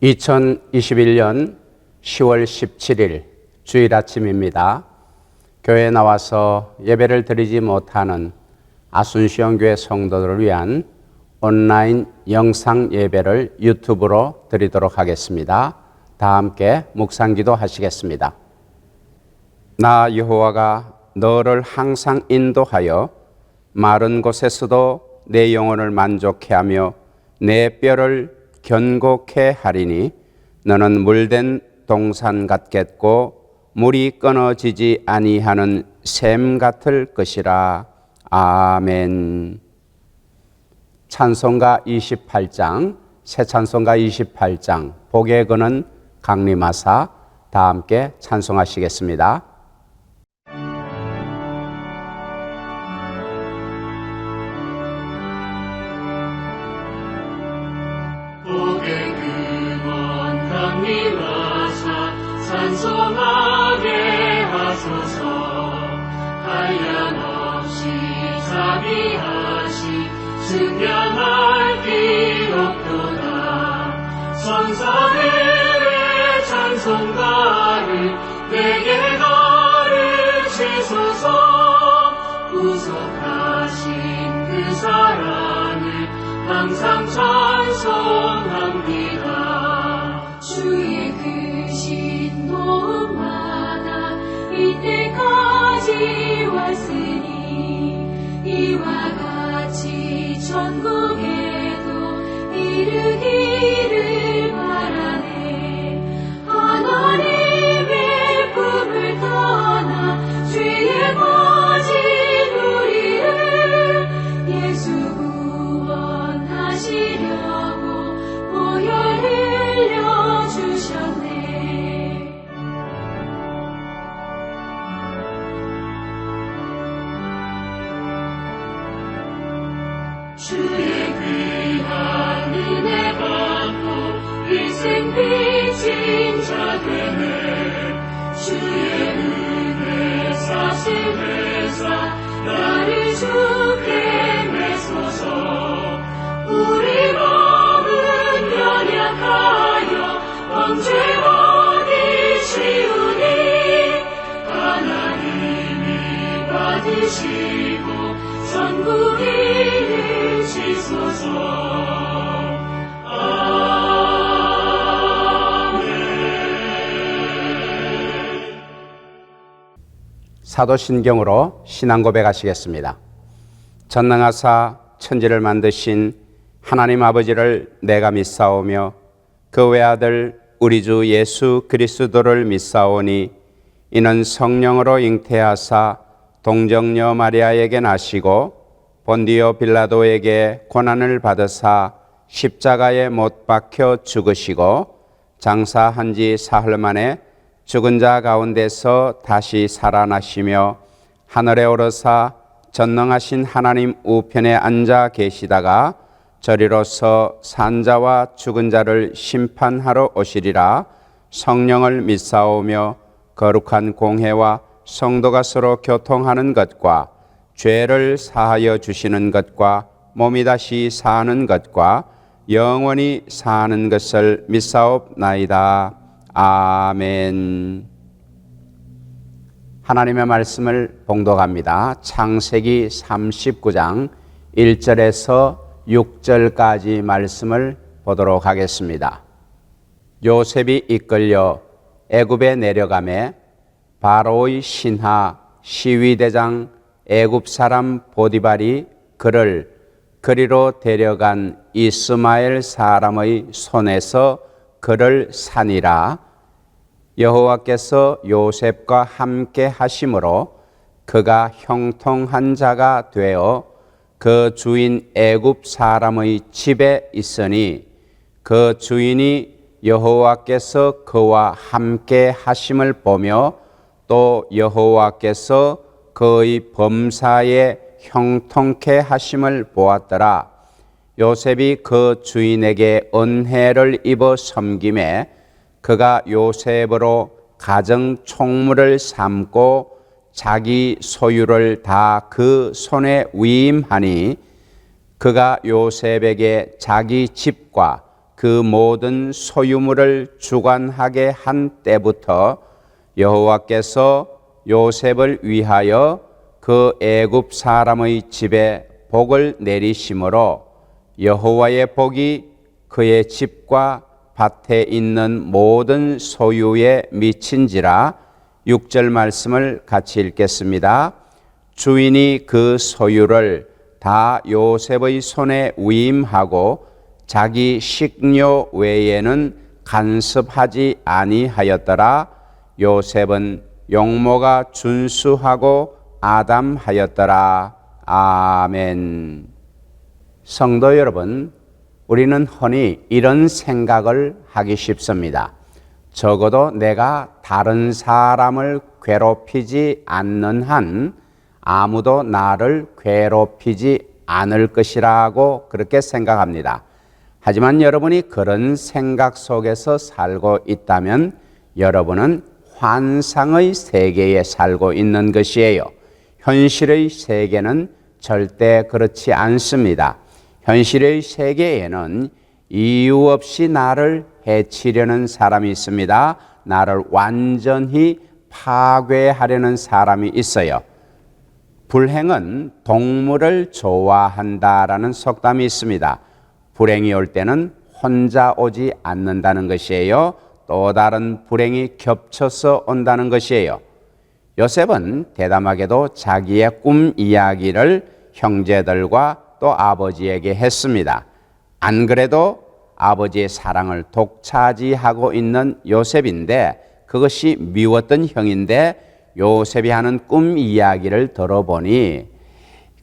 2021년 10월 17일 주일 아침입니다. 교회에 나와서 예배를 드리지 못하는 아순시온교회 성도들을 위한 온라인 영상 예배를 유튜브로 드리도록 하겠습니다. 다 함께 묵상기도 하시겠습니다. 나 여호와가 너를 항상 인도하여 마른 곳에서도 내 영혼을 만족해 하며 내 뼈를 견고케 하리니 너는 물된 동산 같겠고 물이 끊어지지 아니하는 샘 같을 것이라. 아멘. 찬송가 28장, 새 찬송가 28장, 복의 근은 강림하사. 다 함께 찬송하시겠습니다. 복의 근원 강림하사 찬송하게 하소서. 한량없이 자비하시 증량할 기록도다. 천사들의 찬송가를 내게 가르치소서. 구속하신 그 사랑을 항상 찬송합니다. 주의 크신 도움마다 이때까지 왔으니 이와 같이 천국에도 이르기를 바라네. 하나님의 품을 떠나 죄에 빠진 우리를 예수 구원하시려고 보혈 흘려주셨네. 주의 귀한 은혜 받고 일생 빚진 자 되네. 주의 은혜 사실회사 나를 주께 매소서. 우리 마음은 연약하여 범죄하기 쉬우니 하나님이 받으시고 천국이 이르시소서. 사도신경으로 신앙 고백하시겠습니다. 전능하사 천지를 만드신 하나님 아버지를 내가 믿사오며 그 외아들 우리 주 예수 그리스도를 믿사오니 이는 성령으로 잉태하사 동정녀 마리아에게 나시고 본디오 빌라도에게 고난을 받으사 십자가에 못 박혀 죽으시고 장사한 지 사흘 만에 죽은 자 가운데서 다시 살아나시며 하늘에 오르사 전능하신 하나님 우편에 앉아 계시다가 저리로서 산자와 죽은 자를 심판하러 오시리라. 성령을 믿사오며 거룩한 공회와 성도가 서로 교통하는 것과 죄를 사하여 주시는 것과 몸이 다시 사는 것과 영원히 사는 것을 믿사옵나이다. 아멘. 하나님의 말씀을 봉독합니다. 창세기 39장 1절에서 6절까지 말씀을 보도록 하겠습니다. 요셉이 이끌려 애굽에 내려가매 바로의 신하 시위대장 애굽 사람 보디발이 그를 그리로 데려간 이스마엘 사람의 손에서 그를 산이라. 여호와께서 요셉과 함께 하심으로 그가 형통한 자가 되어 그 주인 애굽 사람의 집에 있으니 그 주인이 여호와께서 그와 함께 하심을 보며 또 여호와께서 그의 범사에 형통케 하심을 보았더라. 요셉이 그 주인에게 은혜를 입어 섬김에 그가 요셉으로 가정 총무를 삼고 자기 소유를 다 그 손에 위임하니 그가 요셉에게 자기 집과 그 모든 소유물을 주관하게 한 때부터 여호와께서 요셉을 위하여 그 애굽 사람의 집에 복을 내리심으로 여호와의 복이 그의 집과 밭에 있는 모든 소유에 미친지라. 6절 말씀을 같이 읽겠습니다. 주인이 그 소유를 다 요셉의 손에 위임하고 자기 식료 외에는 간섭하지 아니하였더라. 요셉은 용모가 준수하고 아담하였더라. 아멘. 성도 여러분, 우리는 흔히 이런 생각을 하기 쉽습니다. 적어도 내가 다른 사람을 괴롭히지 않는 한 아무도 나를 괴롭히지 않을 것이라고 그렇게 생각합니다. 하지만 여러분이 그런 생각 속에서 살고 있다면 여러분은 환상의 세계에 살고 있는 것이에요. 현실의 세계는 절대 그렇지 않습니다. 현실의 세계에는 이유 없이 나를 해치려는 사람이 있습니다. 나를 완전히 파괴하려는 사람이 있어요. 불행은 동물을 좋아한다라는 속담이 있습니다. 불행이 올 때는 혼자 오지 않는다는 것이에요. 또 다른 불행이 겹쳐서 온다는 것이에요. 요셉은 대담하게도 자기의 꿈 이야기를 형제들과 또 아버지에게 했습니다. 안 그래도 아버지의 사랑을 독차지하고 있는 요셉인데 그것이 미웠던 형인데 요셉이 하는 꿈 이야기를 들어보니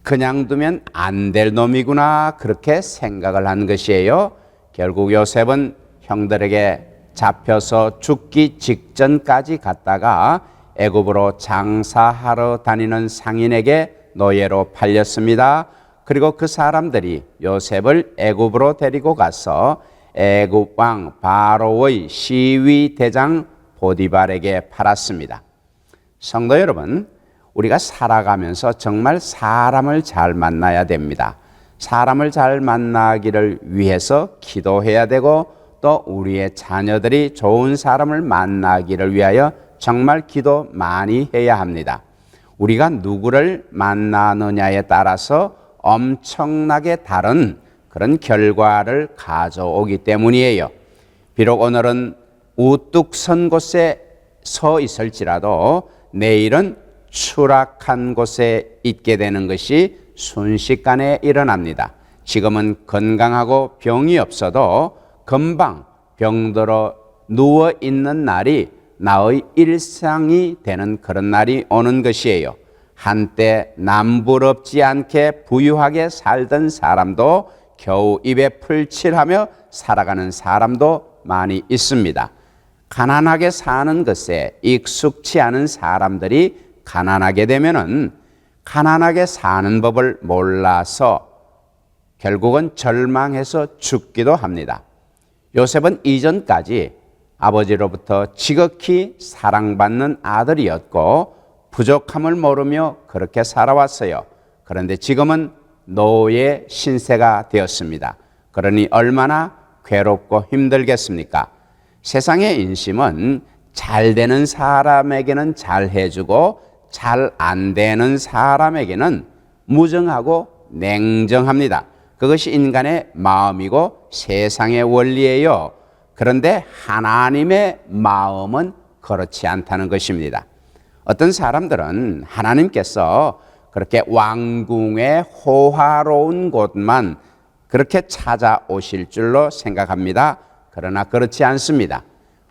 그냥 두면 안 될 놈이구나 그렇게 생각을 한 것이에요. 결국 요셉은 형들에게 잡혀서 죽기 직전까지 갔다가 애굽으로 장사하러 다니는 상인에게 노예로 팔렸습니다. 그리고 그 사람들이 요셉을 애굽으로 데리고 가서 애굽 왕 바로의 시위 대장 보디발에게 팔았습니다. 성도 여러분, 우리가 살아가면서 정말 사람을 잘 만나야 됩니다. 사람을 잘 만나기를 위해서 기도해야 되고 또 우리의 자녀들이 좋은 사람을 만나기를 위하여 정말 기도 많이 해야 합니다. 우리가 누구를 만나느냐에 따라서 엄청나게 다른 그런 결과를 가져오기 때문이에요. 비록 오늘은 우뚝 선 곳에 서 있을지라도 내일은 추락한 곳에 있게 되는 것이 순식간에 일어납니다. 지금은 건강하고 병이 없어도 금방 병들어 누워 있는 날이 나의 일상이 되는 그런 날이 오는 것이에요. 한때 남부럽지 않게 부유하게 살던 사람도 겨우 입에 풀칠하며 살아가는 사람도 많이 있습니다. 가난하게 사는 것에 익숙치 않은 사람들이 가난하게 되면은 가난하게 사는 법을 몰라서 결국은 절망해서 죽기도 합니다. 요셉은 이전까지 아버지로부터 지극히 사랑받는 아들이었고 부족함을 모르며 그렇게 살아왔어요. 그런데 지금은 노예 신세가 되었습니다. 그러니 얼마나 괴롭고 힘들겠습니까? 세상의 인심은 잘 되는 사람에게는 잘 해주고 잘 안 되는 사람에게는 무정하고 냉정합니다. 그것이 인간의 마음이고 세상의 원리예요. 그런데 하나님의 마음은 그렇지 않다는 것입니다. 어떤 사람들은 하나님께서 그렇게 왕궁의 호화로운 곳만 그렇게 찾아오실 줄로 생각합니다. 그러나 그렇지 않습니다.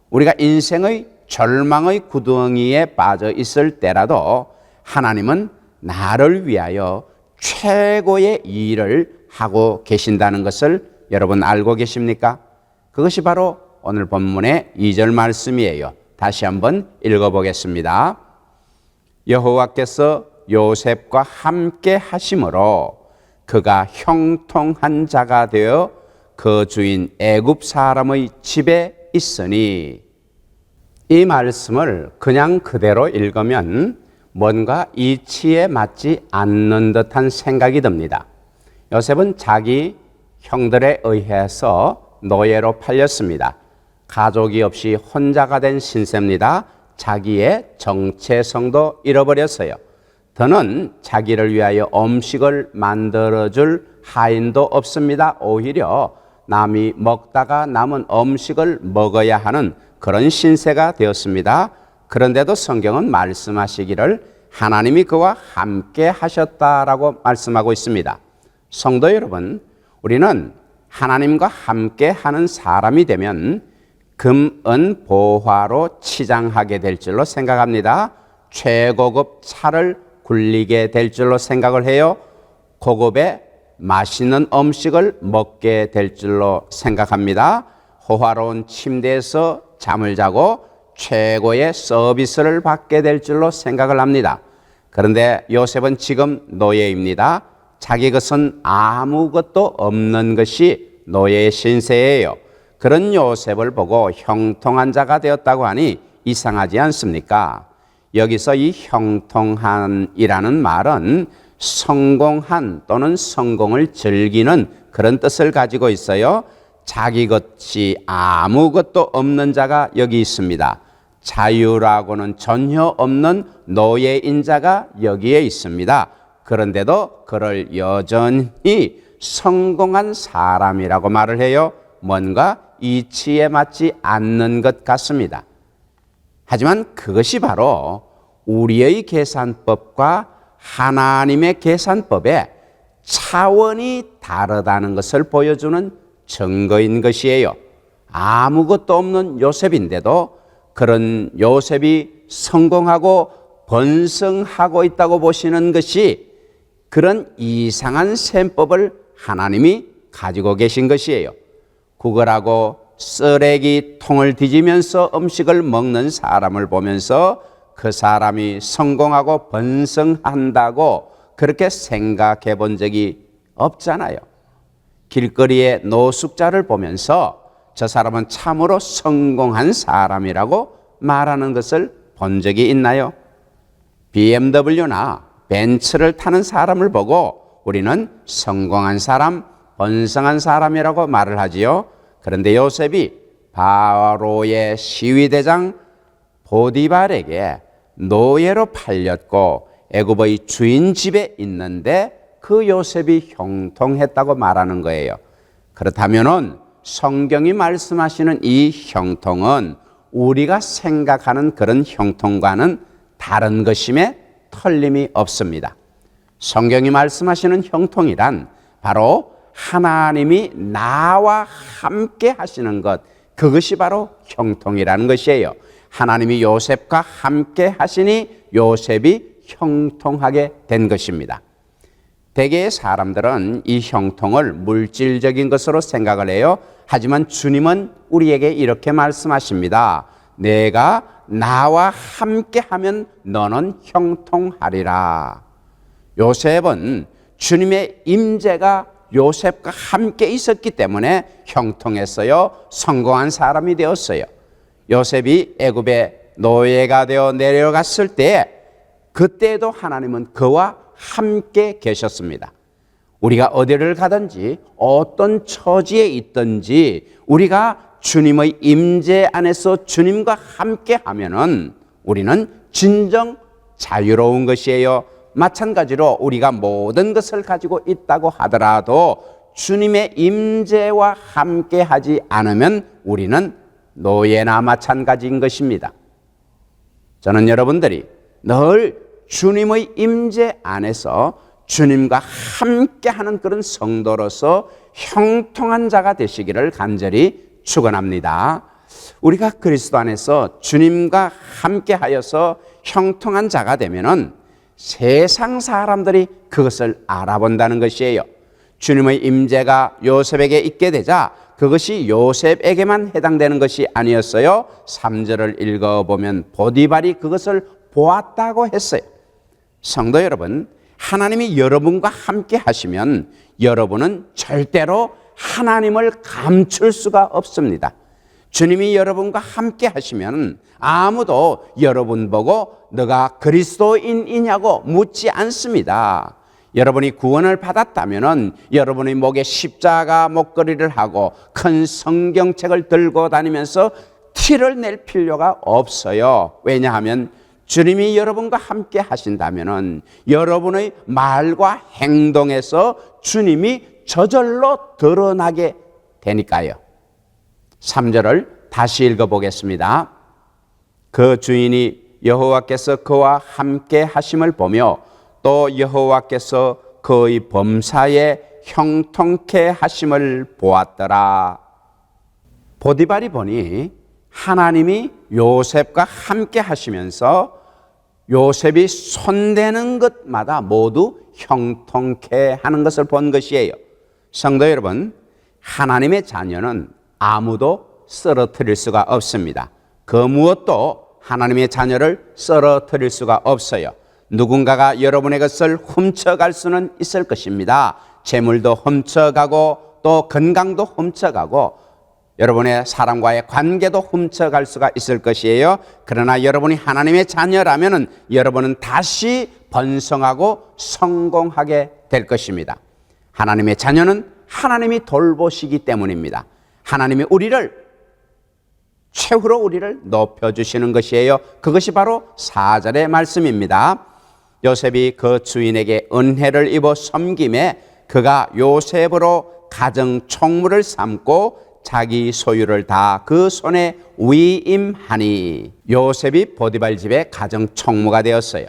우리가 인생의 절망의 구덩이에 빠져 있을 때라도 하나님은 나를 위하여 최고의 일을 하고 계신다는 것을 여러분 알고 계십니까? 그것이 바로 오늘 본문의 2절 말씀이에요. 다시 한번 읽어보겠습니다. 여호와께서 요셉과 함께 하심으로 그가 형통한 자가 되어 그 주인 애굽 사람의 집에 있으니. 이 말씀을 그냥 그대로 읽으면 뭔가 이치에 맞지 않는 듯한 생각이 듭니다. 요셉은 자기 형들에 의해서 노예로 팔렸습니다. 가족이 없이 혼자가 된 신세입니다. 자기의 정체성도 잃어버렸어요. 더는 자기를 위하여 음식을 만들어줄 하인도 없습니다. 오히려 남이 먹다가 남은 음식을 먹어야 하는 그런 신세가 되었습니다. 그런데도 성경은 말씀하시기를 하나님이 그와 함께 하셨다라고 말씀하고 있습니다. 성도 여러분, 우리는 하나님과 함께 하는 사람이 되면 금, 은, 보화로 치장하게 될 줄로 생각합니다. 최고급 차를 굴리게 될 줄로 생각을 해요. 고급의 맛있는 음식을 먹게 될 줄로 생각합니다. 호화로운 침대에서 잠을 자고 최고의 서비스를 받게 될 줄로 생각을 합니다. 그런데 요셉은 지금 노예입니다. 자기 것은 아무것도 없는 것이 노예의 신세예요. 그런 요셉을 보고 형통한 자가 되었다고 하니 이상하지 않습니까? 여기서 이 형통한이라는 말은 성공한 또는 성공을 즐기는 그런 뜻을 가지고 있어요. 자기 것이 아무것도 없는 자가 여기 있습니다. 자유라고는 전혀 없는 노예인 자가 여기에 있습니다. 그런데도 그를 여전히 성공한 사람이라고 말을 해요. 뭔가 이치에 맞지 않는 것 같습니다. 하지만 그것이 바로 우리의 계산법과 하나님의 계산법의 차원이 다르다는 것을 보여주는 증거인 것이에요. 아무것도 없는 요셉인데도 그런 요셉이 성공하고 번성하고 있다고 보시는 것이 그런 이상한 셈법을 하나님이 가지고 계신 것이에요. 구걸하고 쓰레기통을 뒤지면서 음식을 먹는 사람을 보면서 그 사람이 성공하고 번성한다고 그렇게 생각해 본 적이 없잖아요. 길거리의 노숙자를 보면서 저 사람은 참으로 성공한 사람이라고 말하는 것을 본 적이 있나요? BMW나 벤츠를 타는 사람을 보고 우리는 성공한 사람, 번성한 사람이라고 말을 하지요. 그런데 요셉이 바로의 시위대장 보디발에게 노예로 팔렸고 애굽의 주인 집에 있는데 그 요셉이 형통했다고 말하는 거예요. 그렇다면은 성경이 말씀하시는 이 형통은 우리가 생각하는 그런 형통과는 다른 것임에 틀림이 없습니다. 성경이 말씀하시는 형통이란 바로 하나님이 나와 함께 하시는 것, 그것이 바로 형통이라는 것이에요. 하나님이 요셉과 함께 하시니 요셉이 형통하게 된 것입니다. 대개의 사람들은 이 형통을 물질적인 것으로 생각을 해요. 하지만 주님은 우리에게 이렇게 말씀하십니다. 내가 나와 함께 하면 너는 형통하리라. 요셉은 주님의 임재가 요셉과 함께 있었기 때문에 형통했어요. 성공한 사람이 되었어요. 요셉이 애굽의 노예가 되어 내려갔을 때 그때도 하나님은 그와 함께 계셨습니다. 우리가 어디를 가든지 어떤 처지에 있든지 우리가 주님의 임재 안에서 주님과 함께 하면은 우리는 진정 자유로운 것이에요. 마찬가지로 우리가 모든 것을 가지고 있다고 하더라도 주님의 임재와 함께 하지 않으면 우리는 노예나 마찬가지인 것입니다. 저는 여러분들이 늘 주님의 임재 안에서 주님과 함께하는 그런 성도로서 형통한 자가 되시기를 간절히 축원합니다. 우리가 그리스도 안에서 주님과 함께하여서 형통한 자가 되면은 세상 사람들이 그것을 알아본다는 것이에요. 주님의 임재가 요셉에게 있게 되자 그것이 요셉에게만 해당되는 것이 아니었어요. 3절을 읽어보면 보디발이 그것을 보았다고 했어요. 성도 여러분, 하나님이 여러분과 함께 하시면 여러분은 절대로 하나님을 감출 수가 없습니다. 주님이 여러분과 함께 하시면 아무도 여러분 보고 너가 그리스도인이냐고 묻지 않습니다. 여러분이 구원을 받았다면은 여러분의 목에 십자가 목걸이를 하고 큰 성경책을 들고 다니면서 티를 낼 필요가 없어요. 왜냐하면 주님이 여러분과 함께 하신다면은 여러분의 말과 행동에서 주님이 저절로 드러나게 되니까요. 3절을 다시 읽어보겠습니다. 그 주인이 여호와께서 그와 함께 하심을 보며 또 여호와께서 그의 범사에 형통케 하심을 보았더라. 보디발이 보니 하나님이 요셉과 함께 하시면서 요셉이 손대는 것마다 모두 형통케 하는 것을 본 것이에요. 성도 여러분, 하나님의 자녀는 아무도 쓰러뜨릴 수가 없습니다. 그 무엇도 하나님의 자녀를 쓰러뜨릴 수가 없어요. 누군가가 여러분의 것을 훔쳐갈 수는 있을 것입니다. 재물도 훔쳐가고 또 건강도 훔쳐가고 여러분의 사람과의 관계도 훔쳐갈 수가 있을 것이에요. 그러나 여러분이 하나님의 자녀라면 여러분은 다시 번성하고 성공하게 될 것입니다. 하나님의 자녀는 하나님이 돌보시기 때문입니다. 하나님이 최후로 우리를 높여주시는 것이에요. 그것이 바로 4절의 말씀입니다. 요셉이 그 주인에게 은혜를 입어 섬김에 그가 요셉으로 가정 총무를 삼고 자기 소유를 다 그 손에 위임하니 요셉이 보디발 집의 가정 총무가 되었어요.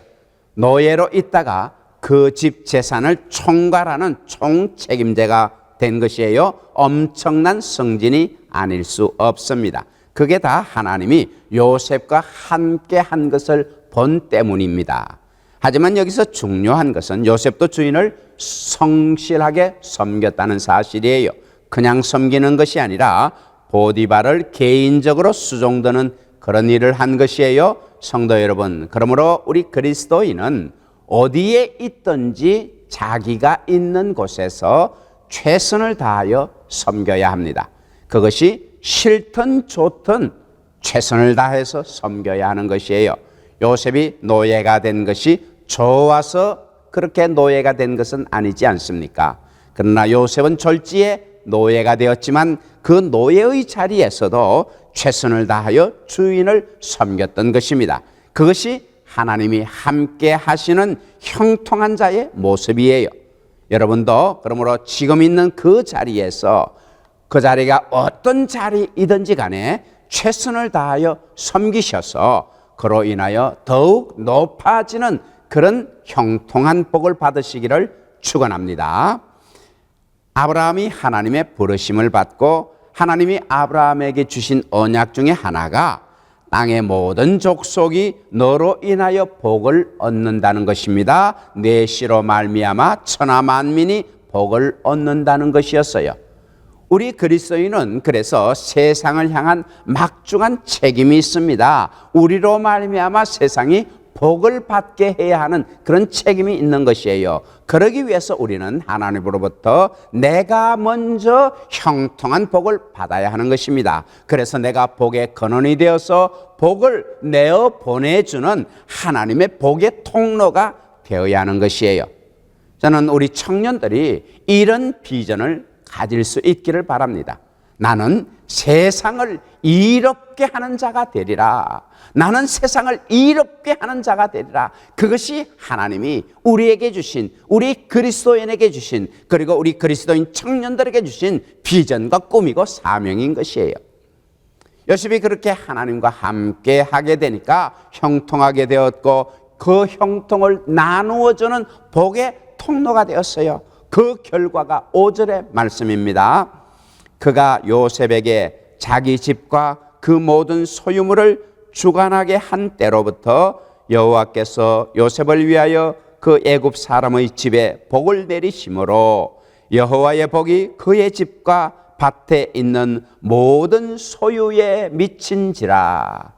노예로 있다가 그 집 재산을 총괄하는 총책임자가 된 것이에요. 엄청난 승진이 아닐 수 없습니다. 그게 다 하나님이 요셉과 함께 한 것을 본 때문입니다. 하지만 여기서 중요한 것은 요셉도 주인을 성실하게 섬겼다는 사실이에요. 그냥 섬기는 것이 아니라 보디발을 개인적으로 수종드는 그런 일을 한 것이에요. 성도 여러분, 그러므로 우리 그리스도인은 어디에 있든지 자기가 있는 곳에서 최선을 다하여 섬겨야 합니다. 그것이 싫든 좋든 최선을 다해서 섬겨야 하는 것이에요. 요셉이 노예가 된 것이 좋아서 그렇게 노예가 된 것은 아니지 않습니까? 그러나 요셉은 졸지에 노예가 되었지만 그 노예의 자리에서도 최선을 다하여 주인을 섬겼던 것입니다. 그것이 하나님이 함께 하시는 형통한 자의 모습이에요. 여러분도 그러므로 지금 있는 그 자리에서 그 자리가 어떤 자리이든지 간에 최선을 다하여 섬기셔서 그로 인하여 더욱 높아지는 그런 형통한 복을 받으시기를 축원합니다. 아브라함이 하나님의 부르심을 받고 하나님이 아브라함에게 주신 언약 중에 하나가 땅의 모든 족속이 너로 인하여 복을 얻는다는 것입니다. 내 씨로 말미암아 천하 만민이 복을 얻는다는 것이었어요. 우리 그리스도인은 그래서 세상을 향한 막중한 책임이 있습니다. 우리로 말미암아 세상이 복을 받게 해야 하는 그런 책임이 있는 것이에요. 그러기 위해서 우리는 하나님으로부터 내가 먼저 형통한 복을 받아야 하는 것입니다. 그래서 내가 복의 근원이 되어서 복을 내어 보내주는 하나님의 복의 통로가 되어야 하는 것이에요. 저는 우리 청년들이 이런 비전을 가질 수 있기를 바랍니다. 나는 세상을 이롭게 하는 자가 되리라. 나는 세상을 이롭게 하는 자가 되리라. 그것이 하나님이 우리에게 주신, 우리 그리스도인에게 주신, 그리고 우리 그리스도인 청년들에게 주신 비전과 꿈이고 사명인 것이에요. 요셉이 그렇게 하나님과 함께 하게 되니까 형통하게 되었고 그 형통을 나누어주는 복의 통로가 되었어요. 그 결과가 5절의 말씀입니다. 그가 요셉에게 자기 집과 그 모든 소유물을 주관하게 한 때로부터 여호와께서 요셉을 위하여 그 애굽 사람의 집에 복을 내리심으로 여호와의 복이 그의 집과 밭에 있는 모든 소유에 미친지라.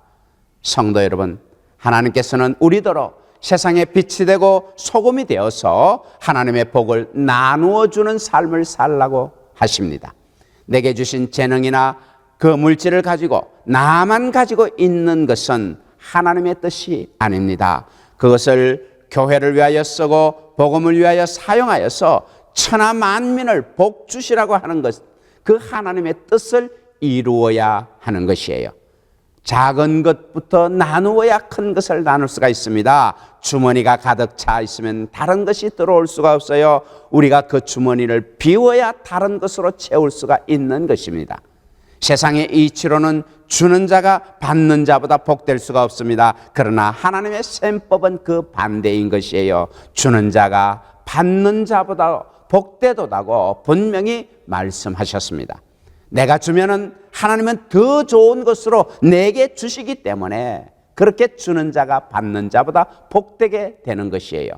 성도 여러분, 하나님께서는 우리더러 세상에 빛이 되고 소금이 되어서 하나님의 복을 나누어 주는 삶을 살라고 하십니다. 내게 주신 재능이나 그 물질을 가지고 나만 가지고 있는 것은 하나님의 뜻이 아닙니다. 그것을 교회를 위하여 쓰고 복음을 위하여 사용하여서 천하 만민을 복 주시라고 하는 것, 그 하나님의 뜻을 이루어야 하는 것이에요. 작은 것부터 나누어야 큰 것을 나눌 수가 있습니다. 주머니가 가득 차 있으면 다른 것이 들어올 수가 없어요. 우리가 그 주머니를 비워야 다른 것으로 채울 수가 있는 것입니다. 세상의 이치로는 주는 자가 받는 자보다 복될 수가 없습니다. 그러나 하나님의 셈법은 그 반대인 것이에요. 주는 자가 받는 자보다 복되도다고 분명히 말씀하셨습니다. 내가 주면은 하나님은 더 좋은 것으로 내게 주시기 때문에 그렇게 주는 자가 받는 자보다 복되게 되는 것이에요.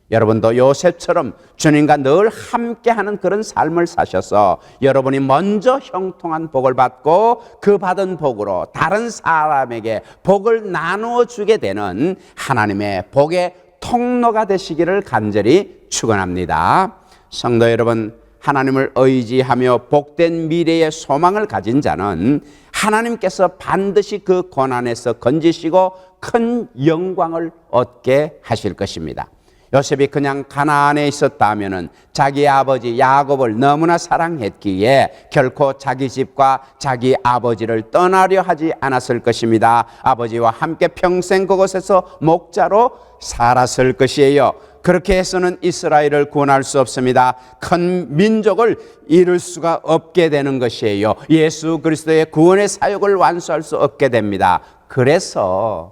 여러분도 요셉처럼 주님과 늘 함께하는 그런 삶을 사셔서 여러분이 먼저 형통한 복을 받고 그 받은 복으로 다른 사람에게 복을 나누어 주게 되는 하나님의 복의 통로가 되시기를 간절히 축원합니다. 성도 여러분, 하나님을 의지하며 복된 미래의 소망을 가진 자는 하나님께서 반드시 그 고난에서 건지시고 큰 영광을 얻게 하실 것입니다. 요셉이 그냥 가나안에 있었다면은 자기 아버지 야곱을 너무나 사랑했기에 결코 자기 집과 자기 아버지를 떠나려 하지 않았을 것입니다. 아버지와 함께 평생 그곳에서 목자로 살았을 것이에요. 그렇게 해서는 이스라엘을 구원할 수 없습니다. 큰 민족을 이룰 수가 없게 되는 것이에요. 예수 그리스도의 구원의 사역을 완수할 수 없게 됩니다. 그래서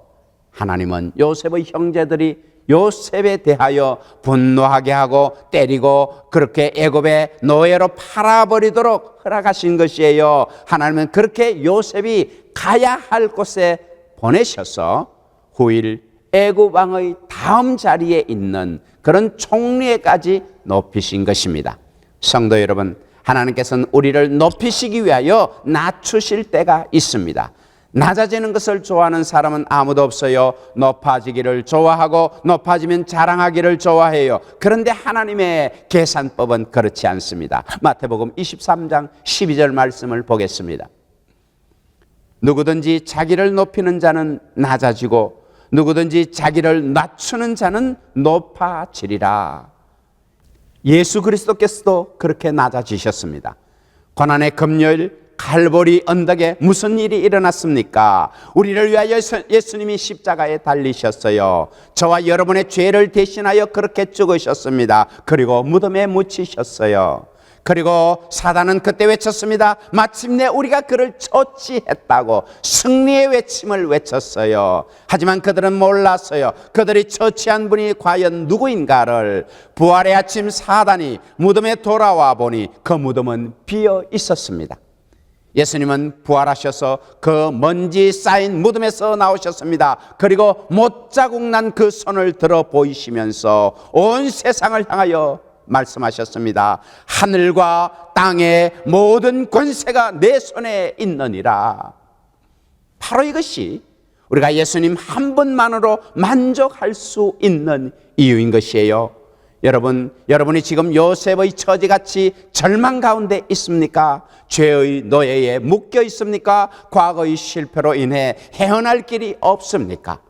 하나님은 요셉의 형제들이 요셉에 대하여 분노하게 하고 때리고 그렇게 애굽의 노예로 팔아버리도록 허락하신 것이에요. 하나님은 그렇게 요셉이 가야 할 곳에 보내셔서 후일 애굽 왕의 다음 자리에 있는 그런 총리에까지 높이신 것입니다. 성도 여러분, 하나님께서는 우리를 높이시기 위하여 낮추실 때가 있습니다. 낮아지는 것을 좋아하는 사람은 아무도 없어요. 높아지기를 좋아하고 높아지면 자랑하기를 좋아해요. 그런데 하나님의 계산법은 그렇지 않습니다. 마태복음 23장 12절 말씀을 보겠습니다. 누구든지 자기를 높이는 자는 낮아지고 누구든지 자기를 낮추는 자는 높아지리라. 예수 그리스도께서도 그렇게 낮아지셨습니다. 고난의 금요일 갈보리 언덕에 무슨 일이 일어났습니까? 우리를 위하여 예수님이 십자가에 달리셨어요. 저와 여러분의 죄를 대신하여 그렇게 죽으셨습니다. 그리고 무덤에 묻히셨어요. 그리고 사단은 그때 외쳤습니다. 마침내 우리가 그를 처치했다고 승리의 외침을 외쳤어요. 하지만 그들은 몰랐어요. 그들이 처치한 분이 과연 누구인가를. 부활의 아침 사단이 무덤에 돌아와 보니 그 무덤은 비어 있었습니다. 예수님은 부활하셔서 그 먼지 쌓인 무덤에서 나오셨습니다. 그리고 못자국 난 그 손을 들어 보이시면서 온 세상을 향하여 말씀하셨습니다. 하늘과 땅의 모든 권세가 내 손에 있느니라. 바로 이것이 우리가 예수님 한 분만으로 만족할 수 있는 이유인 것이에요. 여러분이 지금 요셉의 처지같이 절망 가운데 있습니까? 죄의 노예에 묶여 있습니까? 과거의 실패로 인해 헤어날 길이 없습니까?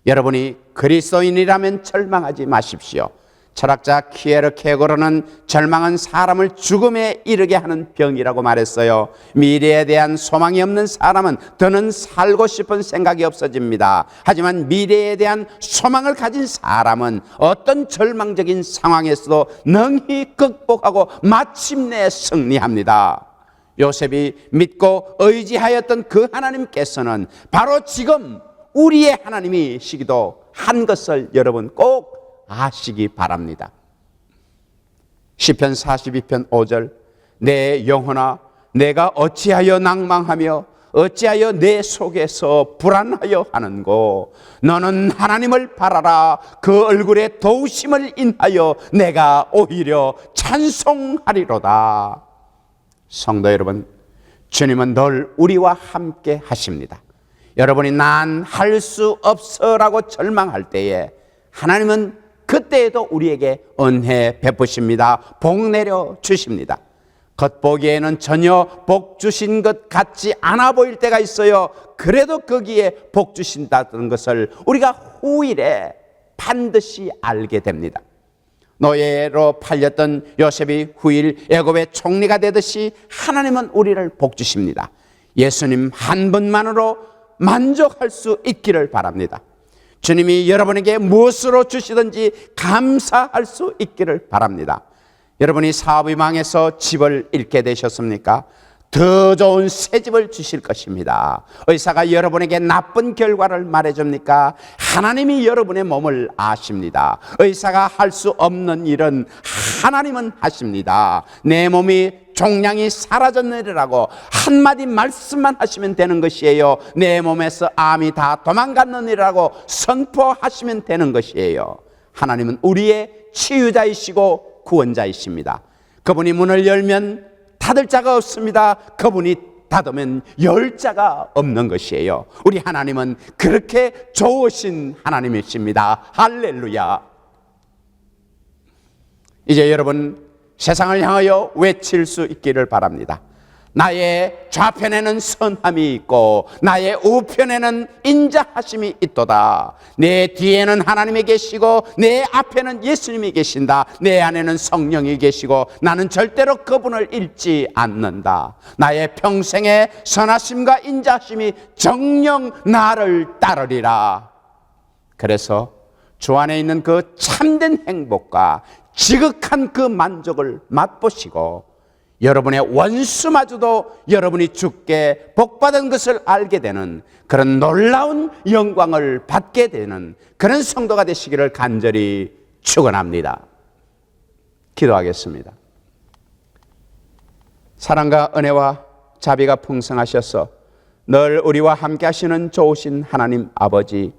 여러분이 그리스도인이라면 절망하지 마십시오. 철학자 키에르케고르는 절망은 사람을 죽음에 이르게 하는 병이라고 말했어요. 미래에 대한 소망이 없는 사람은 더는 살고 싶은 생각이 없어집니다. 하지만 미래에 대한 소망을 가진 사람은 어떤 절망적인 상황에서도 능히 극복하고 마침내 승리합니다. 요셉이 믿고 의지하였던 그 하나님께서는 바로 지금 우리의 하나님이시기도 한 것을 여러분 꼭 아시기 바랍니다. 시편 42편 5절 내 영혼아 내가 어찌하여 낭망하며 어찌하여 내 속에서 불안하여 하는고 너는 하나님을 바라라 그 얼굴에 도우심을 인하여 내가 오히려 찬송하리로다. 성도 여러분, 주님은 늘 우리와 함께 하십니다. 여러분이 난 할 수 없어라고 절망할 때에 하나님은 그때에도 우리에게 은혜 베푸십니다. 복 내려 주십니다. 겉보기에는 전혀 복 주신 것 같지 않아 보일 때가 있어요. 그래도 거기에 복 주신다는 것을 우리가 후일에 반드시 알게 됩니다. 노예로 팔렸던 요셉이 후일 애굽의 총리가 되듯이 하나님은 우리를 복 주십니다. 예수님 한 분만으로 만족할 수 있기를 바랍니다. 주님이 여러분에게 무엇으로 주시든지 감사할 수 있기를 바랍니다. 여러분이 사업이 망해서 집을 잃게 되셨습니까? 더 좋은 새 집을 주실 것입니다. 의사가 여러분에게 나쁜 결과를 말해줍니까? 하나님이 여러분의 몸을 아십니다. 의사가 할 수 없는 일은 하나님은 하십니다. 내 몸이 종양이 사라졌느니라고 한마디 말씀만 하시면 되는 것이에요. 내 몸에서 암이 다 도망갔느니라고 선포하시면 되는 것이에요. 하나님은 우리의 치유자이시고 구원자이십니다. 그분이 문을 열면 닫을 자가 없습니다. 그분이 닫으면 열 자가 없는 것이에요. 우리 하나님은 그렇게 좋으신 하나님이십니다. 할렐루야. 이제 여러분 세상을 향하여 외칠 수 있기를 바랍니다. 나의 좌편에는 선함이 있고 나의 우편에는 인자하심이 있도다. 내 뒤에는 하나님이 계시고 내 앞에는 예수님이 계신다. 내 안에는 성령이 계시고 나는 절대로 그분을 잃지 않는다. 나의 평생의 선하심과 인자하심이 정녕 나를 따르리라. 그래서 주 안에 있는 그 참된 행복과 지극한 그 만족을 맛보시고 여러분의 원수마저도 여러분이 주께 복받은 것을 알게 되는 그런 놀라운 영광을 받게 되는 그런 성도가 되시기를 간절히 축원합니다. 기도하겠습니다. 사랑과 은혜와 자비가 풍성하셔서 늘 우리와 함께 하시는 좋으신 하나님 아버지,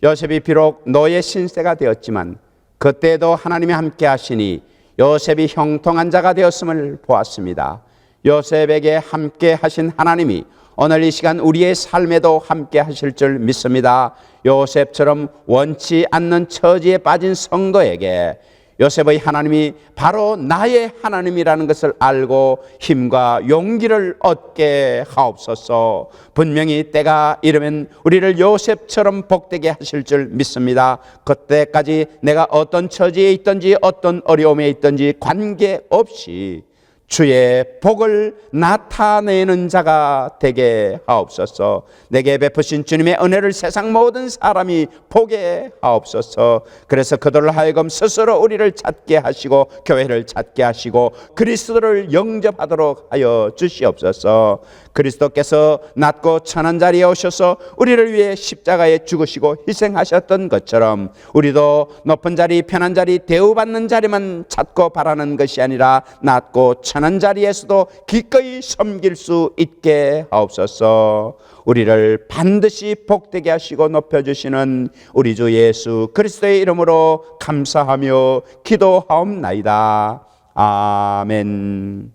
요셉이 비록 노예 신세가 되었지만 그때도 하나님이 함께 하시니 요셉이 형통한 자가 되었음을 보았습니다. 요셉에게 함께 하신 하나님이 오늘 이 시간 우리의 삶에도 함께 하실 줄 믿습니다. 요셉처럼 원치 않는 처지에 빠진 성도에게 요셉의 하나님이 바로 나의 하나님이라는 것을 알고 힘과 용기를 얻게 하옵소서. 분명히 때가 이르면 우리를 요셉처럼 복되게 하실 줄 믿습니다. 그때까지 내가 어떤 처지에 있든지 어떤 어려움에 있든지 관계없이 주의 복을 나타내는 자가 되게 하옵소서. 내게 베푸신 주님의 은혜를 세상 모든 사람이 보게 하옵소서. 그래서 그들을 하여금 스스로 우리를 찾게 하시고 교회를 찾게 하시고 그리스도를 영접하도록 하여 주시옵소서. 그리스도께서 낮고 천한 자리에 오셔서 우리를 위해 십자가에 죽으시고 희생하셨던 것처럼 우리도 높은 자리, 편한 자리, 대우받는 자리만 찾고 바라는 것이 아니라 낮고 천한 자리에서도 기꺼이 섬길 수 있게 하옵소서. 우리를 반드시 복되게 하시고 높여주시는 우리 주 예수 그리스도의 이름으로 감사하며 기도하옵나이다. 아멘.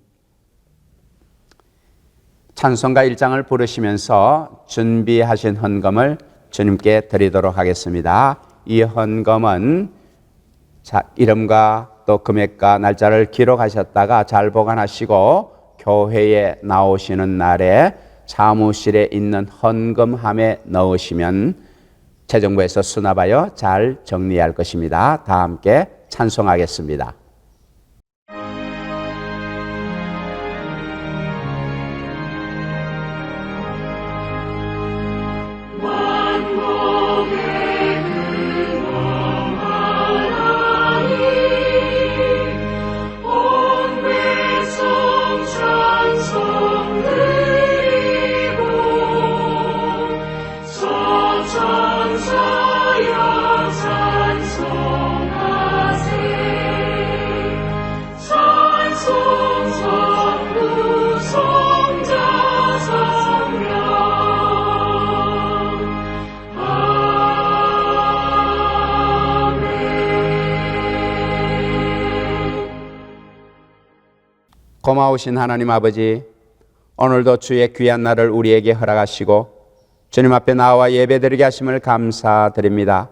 찬송가 1장을 부르시면서 준비하신 헌금을 주님께 드리도록 하겠습니다. 이 헌금은 이름과 또 금액과 날짜를 기록하셨다가 잘 보관하시고 교회에 나오시는 날에 사무실에 있는 헌금함에 넣으시면 재정부에서 수납하여 잘 정리할 것입니다. 다 함께 찬송하겠습니다. 고마우신 하나님 아버지, 오늘도 주의 귀한 날을 우리에게 허락하시고 주님 앞에 나와 예배드리게 하심을 감사드립니다.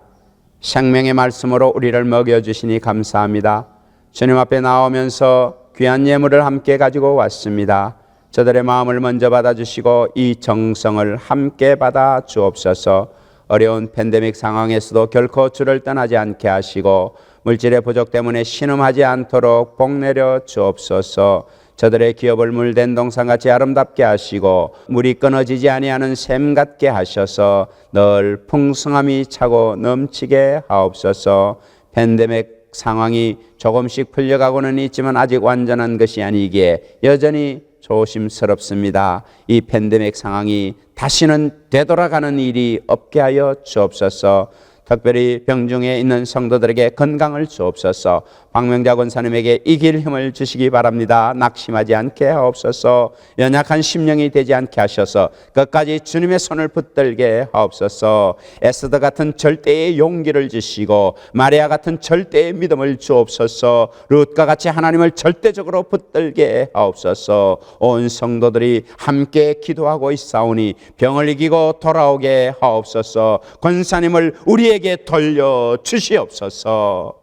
생명의 말씀으로 우리를 먹여주시니 감사합니다. 주님 앞에 나오면서 귀한 예물을 함께 가지고 왔습니다. 저들의 마음을 먼저 받아주시고 이 정성을 함께 받아 주옵소서. 어려운 팬데믹 상황에서도 결코 주를 떠나지 않게 하시고 물질의 부족 때문에 신음하지 않도록 복내려 주옵소서. 저들의 기업을 물된 동산같이 아름답게 하시고 물이 끊어지지 아니하는 샘 같게 하셔서 늘 풍성함이 차고 넘치게 하옵소서. 팬데믹 상황이 조금씩 풀려가고는 있지만 아직 완전한 것이 아니기에 여전히 조심스럽습니다. 이 팬데믹 상황이 다시는 되돌아가는 일이 없게 하여 주옵소서. 특별히 병중에 있는 성도들에게 건강을 주옵소서. 박명자 권사님에게 이길 힘을 주시기 바랍니다. 낙심하지 않게 하옵소서. 연약한 심령이 되지 않게 하셔서 끝까지 주님의 손을 붙들게 하옵소서. 에스더 같은 절대의 용기를 주시고 마리아 같은 절대의 믿음을 주옵소서. 룻과 같이 하나님을 절대적으로 붙들게 하옵소서. 온 성도들이 함께 기도하고 있사오니 병을 이기고 돌아오게 하옵소서. 권사님을 우리에게 돌려 주시옵소서.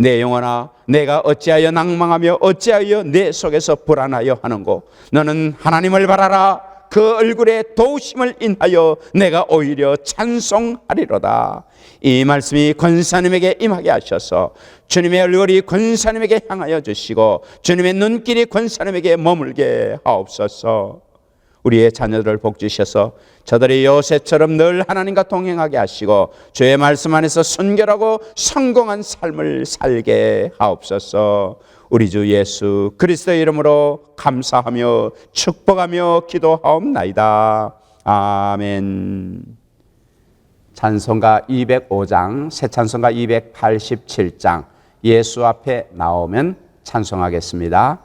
내 영혼아, 내가 어찌하여 낭망하며 어찌하여 내 속에서 불안하여 하는고? 너는 하나님을 바라라. 그 얼굴에 도우심을 인하여 내가 오히려 찬송하리로다. 이 말씀이 권사님에게 임하게 하셔서 주님의 얼굴이 권사님에게 향하여 주시고 주님의 눈길이 권사님에게 머물게 하옵소서. 우리의 자녀들을 복주셔서 저들이 요셉처럼 늘 하나님과 동행하게 하시고 주의 말씀 안에서 순결하고 성공한 삶을 살게 하옵소서. 우리 주 예수 그리스도의 이름으로 감사하며 축복하며 기도하옵나이다. 아멘. 찬송가 205장, 새 찬송가 287장 예수 앞에 나오면 찬송하겠습니다.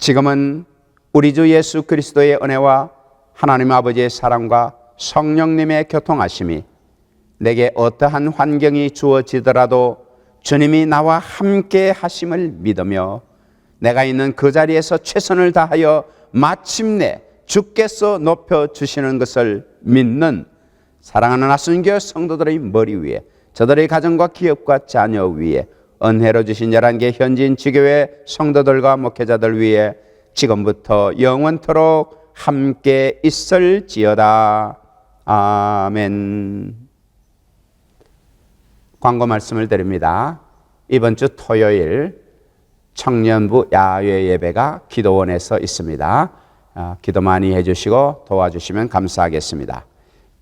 지금은 우리 주 예수 그리스도의 은혜와 하나님 아버지의 사랑과 성령님의 교통하심이 내게 어떠한 환경이 주어지더라도 주님이 나와 함께 하심을 믿으며 내가 있는 그 자리에서 최선을 다하여 마침내 주께서 높여주시는 것을 믿는 사랑하는 아순교회 성도들의 머리 위에, 저들의 가정과 기업과 자녀 위에, 은혜로 주신 11개 현지인 지교회 성도들과 목회자들 위에 지금부터 영원토록 함께 있을지어다. 아멘. 광고 말씀을 드립니다. 이번 주 토요일 청년부 야외 예배가 기도원에서 있습니다. 기도 많이 해주시고 도와주시면 감사하겠습니다.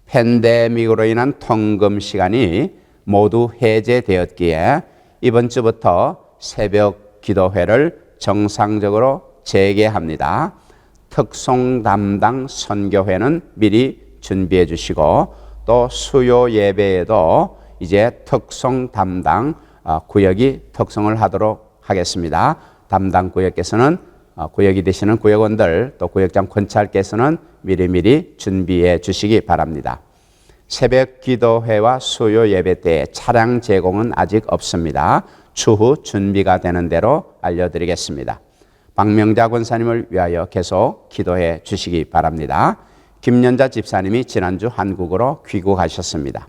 팬데믹으로 인한 통금 시간이 모두 해제되었기에 이번 주부터 새벽 기도회를 정상적으로 재개합니다. 특송 담당 선교회는 미리 준비해 주시고 또 수요 예배에도 이제 특송 담당 구역이 특송을 하도록 하겠습니다. 담당 구역께서는 구역이 되시는 구역원들 또 구역장 권찰께서는 미리미리 준비해 주시기 바랍니다. 새벽 기도회와 수요 예배 때 차량 제공은 아직 없습니다. 추후 준비가 되는 대로 알려드리겠습니다. 박명자 권사님을 위하여 계속 기도해 주시기 바랍니다. 김연자 집사님이 지난주 한국으로 귀국하셨습니다.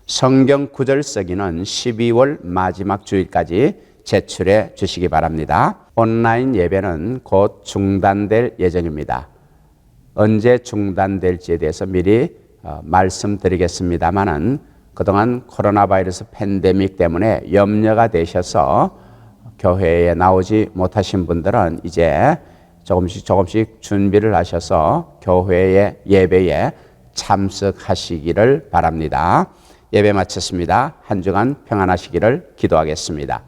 성경 구절 쓰기는 12월 마지막 주일까지 제출해 주시기 바랍니다. 온라인 예배는 곧 중단될 예정입니다. 언제 중단될지에 대해서 미리 말씀드리겠습니다마는 그동안 코로나 바이러스 팬데믹 때문에 염려가 되셔서 교회에 나오지 못하신 분들은 이제 조금씩 준비를 하셔서 교회의 예배에 참석하시기를 바랍니다. 예배 마쳤습니다. 한 주간 평안하시기를 기도하겠습니다.